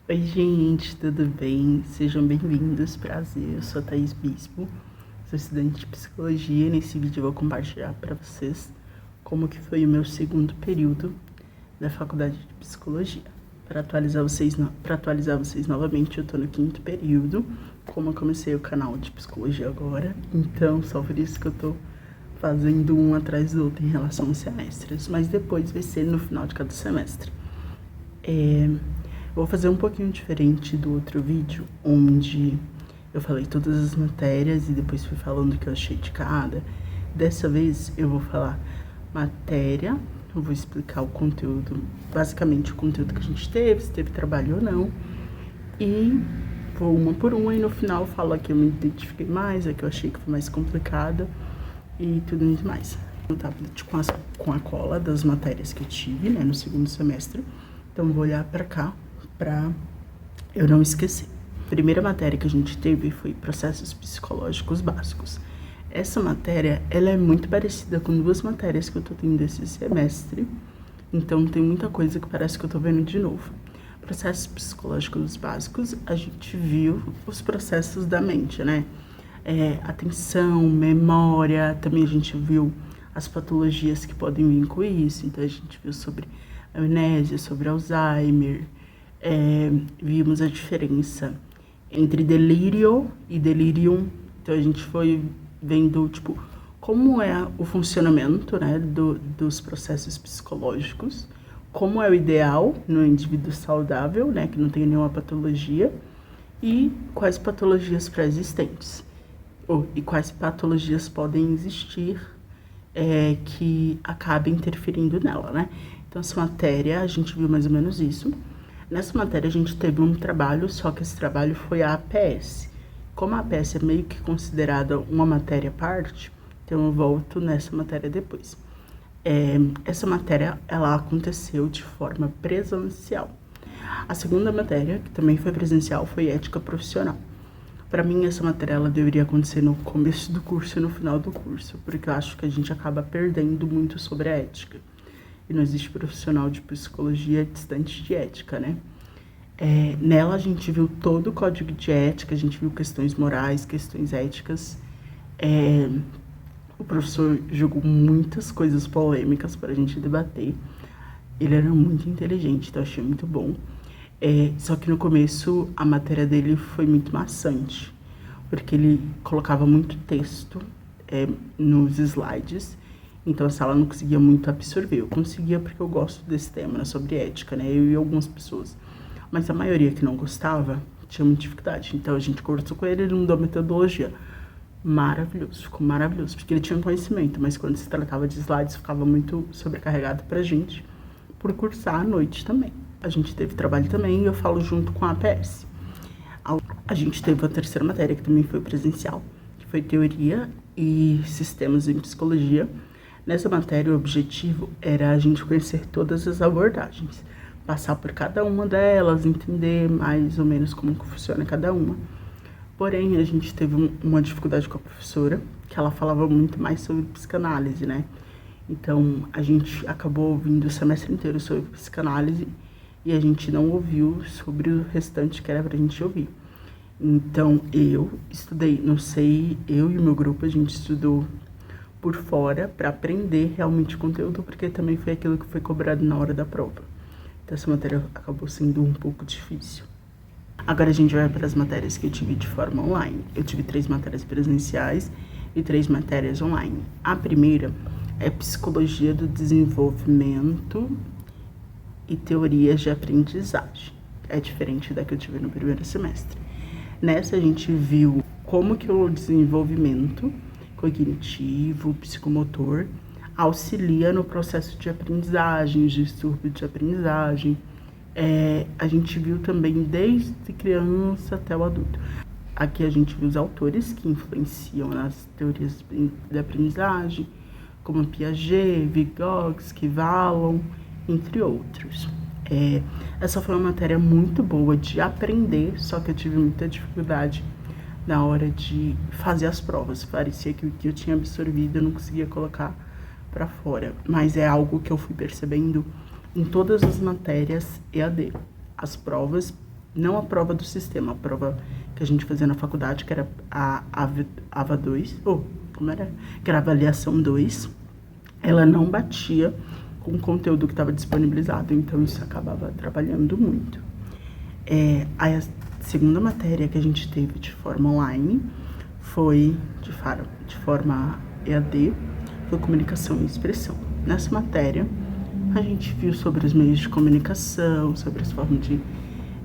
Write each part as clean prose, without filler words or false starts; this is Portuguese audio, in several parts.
Oi, gente, tudo bem? Sejam bem-vindos, prazer, eu sou a Thaís Bispo, sou estudante de psicologia e nesse vídeo eu vou compartilhar para vocês como que foi o meu segundo período da faculdade de psicologia. Para atualizar vocês novamente, eu tô no quinto período, como eu comecei o canal de psicologia agora, então só por isso que eu tô fazendo um atrás do outro em relação aos semestres, mas depois vai ser no final de cada semestre. Vou fazer um pouquinho diferente do outro vídeo, onde eu falei todas as matérias e depois fui falando o que eu achei de cada. Dessa vez eu vou falar matéria, eu vou explicar o conteúdo, basicamente o conteúdo que a gente teve, se teve trabalho ou não. E vou uma por uma e no final eu falo a que eu me identifiquei mais, a que eu achei que foi mais complicada e tudo muito mais. No tablet com a cola das matérias que eu tive, né, no segundo semestre. Então vou olhar pra cá para eu não esquecer. A primeira matéria que a gente teve foi processos psicológicos básicos. Essa matéria, ela é muito parecida com duas matérias que eu tô tendo esse semestre, então tem muita coisa que parece que eu tô vendo de novo. Processos psicológicos básicos, a gente viu os processos da mente, né? Atenção, memória, também a gente viu as patologias que podem vir com isso, então a gente viu sobre amnésia, sobre Alzheimer, vimos a diferença entre delírio e delirium. Então a gente foi vendo, tipo, como é o funcionamento, né, dos processos psicológicos, como é o ideal no indivíduo saudável, né, que não tem nenhuma patologia, e quais patologias pré-existentes, e quais patologias podem existir que acabem interferindo nela, né. Então essa matéria, a gente viu mais ou menos isso. Nessa matéria a gente teve um trabalho, só que esse trabalho foi a APS. Como a APS é meio que considerada uma matéria à parte, então eu volto nessa matéria depois. Essa matéria, ela aconteceu de forma presencial. A segunda matéria, que também foi presencial, foi ética profissional. Para mim, essa matéria ela deveria acontecer no começo do curso e no final do curso, porque eu acho que a gente acaba perdendo muito sobre a ética. E não existe profissional de psicologia distante de ética, né? Nela a gente viu todo o código de ética, a gente viu questões morais, questões éticas. O professor jogou muitas coisas polêmicas para a gente debater. Ele era muito inteligente, então eu achei muito bom. Só que no começo a matéria dele foi muito maçante, porque ele colocava muito texto nos slides. Então a sala não conseguia muito absorver. Eu conseguia porque eu gosto desse tema, né, sobre ética, né? Eu e algumas pessoas. Mas a maioria que não gostava tinha muita dificuldade. Então a gente conversou com ele, ele mudou a metodologia. Maravilhoso, ficou maravilhoso. Porque ele tinha um conhecimento, mas quando se tratava de slides ficava muito sobrecarregado pra gente, por cursar à noite também. A gente teve trabalho também e eu falo junto com a APS. A gente teve a terceira matéria, que também foi presencial, que foi teoria e sistemas em psicologia. Nessa matéria, o objetivo era a gente conhecer todas as abordagens, passar por cada uma delas, entender mais ou menos como que funciona cada uma. Porém, a gente teve uma dificuldade com a professora, que ela falava muito mais sobre psicanálise, né? Então, a gente acabou ouvindo o semestre inteiro sobre psicanálise e a gente não ouviu sobre o restante que era pra gente ouvir. Então, eu estudei, não sei, eu e o meu grupo, a gente estudou por fora para aprender realmente o conteúdo, porque também foi aquilo que foi cobrado na hora da prova. Então essa matéria acabou sendo um pouco difícil. Agora a gente vai para as matérias que eu tive de forma online. Eu tive 3 matérias presenciais e 3 matérias online. A primeira é Psicologia do Desenvolvimento e Teorias de Aprendizagem. É diferente da que eu tive no primeiro semestre. Nessa a gente viu como que o desenvolvimento cognitivo, psicomotor, auxilia no processo de aprendizagem, distúrbio de aprendizagem. A gente viu também desde criança até o adulto. Aqui a gente viu os autores que influenciam nas teorias de aprendizagem, como Piaget, Vygotsky, Vallon, entre outros. Essa foi uma matéria muito boa de aprender, só que eu tive muita dificuldade na hora de fazer as provas. Parecia que o que eu tinha absorvido eu não conseguia colocar para fora. Mas é algo que eu fui percebendo em todas as matérias EAD. As provas não a prova do sistema, a prova que a gente fazia na faculdade, que era a AVA 2, como era? Que era a avaliação 2, ela não batia com o conteúdo que estava disponibilizado, então isso acabava atrapalhando muito. Aí a segunda matéria que a gente teve de forma online foi de forma EAD, foi comunicação e expressão. Nessa matéria, a gente viu sobre os meios de comunicação, sobre as formas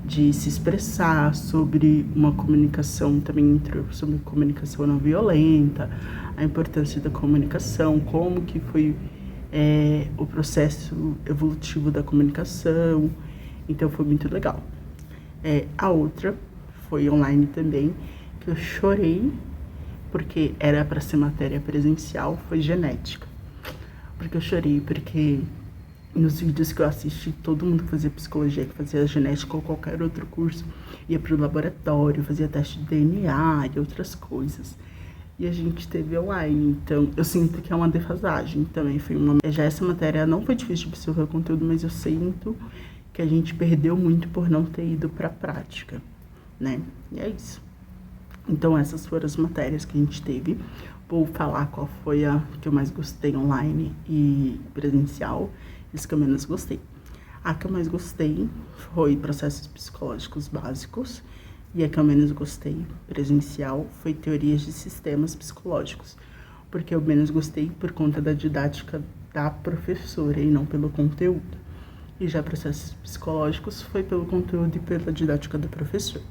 de se expressar, sobre uma comunicação também, sobre comunicação não violenta, a importância da comunicação, como que foi o processo evolutivo da comunicação, então foi muito legal. A outra foi online também, que eu chorei, porque era para ser matéria presencial, foi genética. Porque eu chorei, porque nos vídeos que eu assisti, todo mundo que fazia psicologia, que fazia genética ou qualquer outro curso, ia pro laboratório, fazia teste de DNA e outras coisas. E a gente teve online, então eu sinto que é uma defasagem também. Já essa matéria não foi difícil de absorver o conteúdo, mas eu sinto que a gente perdeu muito por não ter ido pra prática, né? E é isso. Então essas foram as matérias que a gente teve. Vou falar qual foi a que eu mais gostei online e presencial, as que eu menos gostei. A que eu mais gostei foi processos psicológicos básicos, e a que eu menos gostei presencial foi teorias de sistemas psicológicos, porque eu menos gostei por conta da didática da professora e não pelo conteúdo. E já processos psicológicos foi pelo conteúdo e pela didática da professora.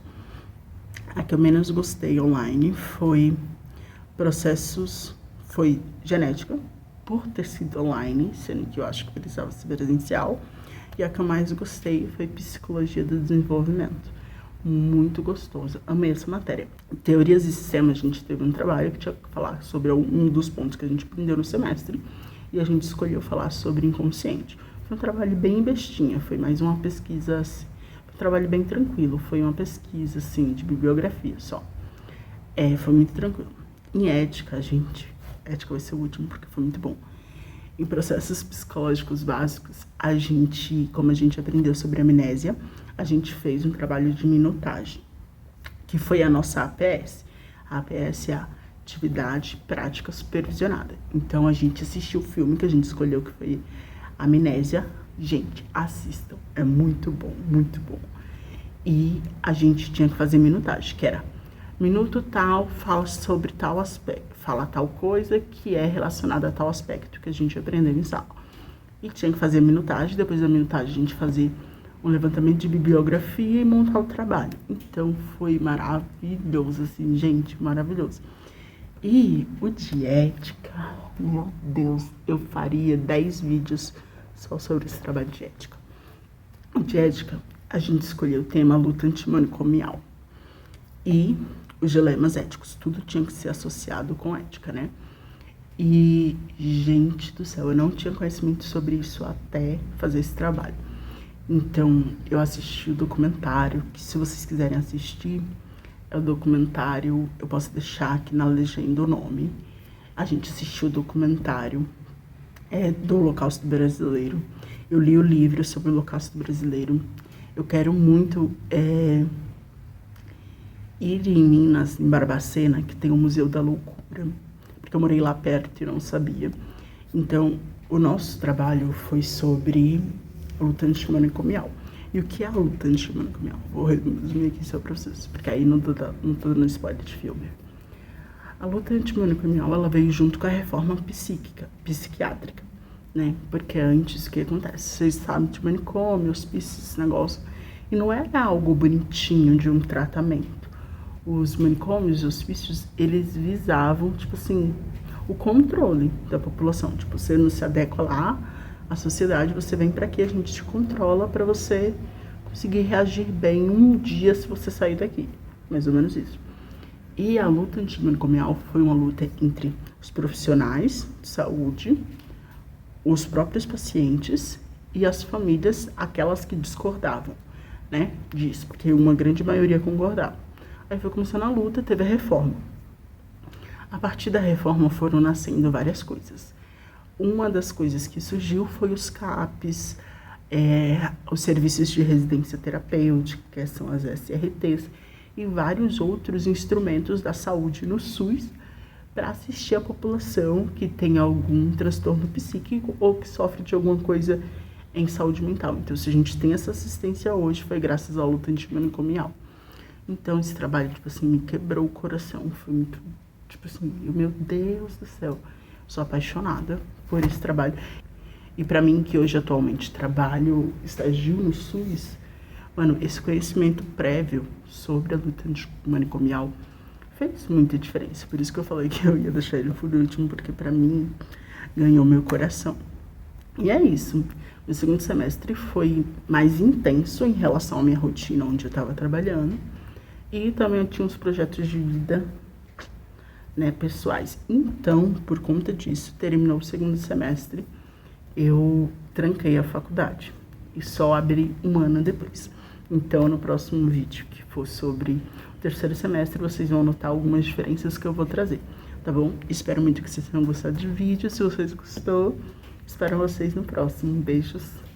A que eu menos gostei online foi genética, por ter sido online, sendo que eu acho que precisava ser presencial. E a que eu mais gostei foi psicologia do desenvolvimento. Muito gostoso, amei essa matéria. Teorias e sistemas, a gente teve um trabalho que tinha que falar sobre um dos pontos que a gente aprendeu no semestre, e a gente escolheu falar sobre inconsciente. Foi um trabalho bem bestinha, foi mais uma pesquisa, assim, um trabalho bem tranquilo, foi uma pesquisa, assim, de bibliografia só. Foi muito tranquilo. Em ética, ética vai ser o último porque foi muito bom. Em processos psicológicos básicos, como a gente aprendeu sobre amnésia, a gente fez um trabalho de minutagem, que foi a nossa APS. A APS é a Atividade Prática Supervisionada. Então, a gente assistiu o filme que a gente escolheu, que foi Amnésia. Gente, assistam, é muito bom, muito bom. E a gente tinha que fazer minutagem, que era minuto tal, fala sobre tal aspecto, fala tal coisa que é relacionada a tal aspecto que a gente aprendeu em sala. E tinha que fazer a minutagem, depois da minutagem a gente fazia um levantamento de bibliografia e montar o trabalho. Então foi maravilhoso, assim, gente, maravilhoso. E o de ética, meu Deus, eu faria 10 vídeos só sobre esse trabalho de ética. O de ética, a gente escolheu o tema luta antimanicomial e os dilemas éticos. Tudo tinha que ser associado com ética, né? E, gente do céu, eu não tinha conhecimento sobre isso até fazer esse trabalho. Então, eu assisti o documentário, que se vocês quiserem assistir, é o documentário, eu posso deixar aqui na legenda o nome. A gente assistiu o documentário do Holocausto Brasileiro. Eu li o livro sobre o Holocausto Brasileiro. Eu quero muito ir em Minas, em Barbacena, que tem o Museu da Loucura, porque eu morei lá perto e não sabia. Então, o nosso trabalho foi sobre a luta antimanicomial. E o que é a luta antimanicomial? Vou resumir aqui só pra vocês, porque aí não tô dando spoiler de filme. A luta antimanicomial, ela veio junto com a reforma psiquiátrica, né? Porque antes, o que acontece? Vocês sabem de manicômio, hospício, esse negócio. E não era algo bonitinho de um tratamento. Os manicômios e hospícios, eles visavam, tipo assim, o controle da população. Tipo, você não se adequa lá à sociedade, você vem pra aqui, a gente te controla pra você conseguir reagir bem um dia se você sair daqui. Mais ou menos isso. E a luta antimanicomial foi uma luta entre os profissionais de saúde, os próprios pacientes e as famílias, aquelas que discordavam, né, disso, porque uma grande maioria concordava. Aí foi começando a luta, teve a reforma. A partir da reforma foram nascendo várias coisas. Uma das coisas que surgiu foi os CAPs, os serviços de residência terapêutica, que são as SRTs, e vários outros instrumentos da saúde no SUS para assistir a população que tem algum transtorno psíquico ou que sofre de alguma coisa em saúde mental. Então, se a gente tem essa assistência hoje, foi graças à luta antimanicomial. Então, esse trabalho, tipo assim, me quebrou o coração. Foi muito, tipo assim, meu Deus do céu, sou apaixonada por esse trabalho. E para mim, que hoje atualmente trabalho, estagio no SUS, mano, esse conhecimento prévio sobre a luta antimanicomial fez muita diferença. Por isso que eu falei que eu ia deixar ele por último, porque para mim ganhou meu coração. E é isso. O segundo semestre foi mais intenso em relação à minha rotina, onde eu estava trabalhando. E também eu tinha uns projetos de vida, né, pessoais. Então, por conta disso, terminou o segundo semestre, eu tranquei a faculdade e só abri um ano depois. Então, no próximo vídeo, que for sobre o terceiro semestre, vocês vão notar algumas diferenças que eu vou trazer, tá bom? Espero muito que vocês tenham gostado do vídeo. Se vocês gostou, espero vocês no próximo. Beijos!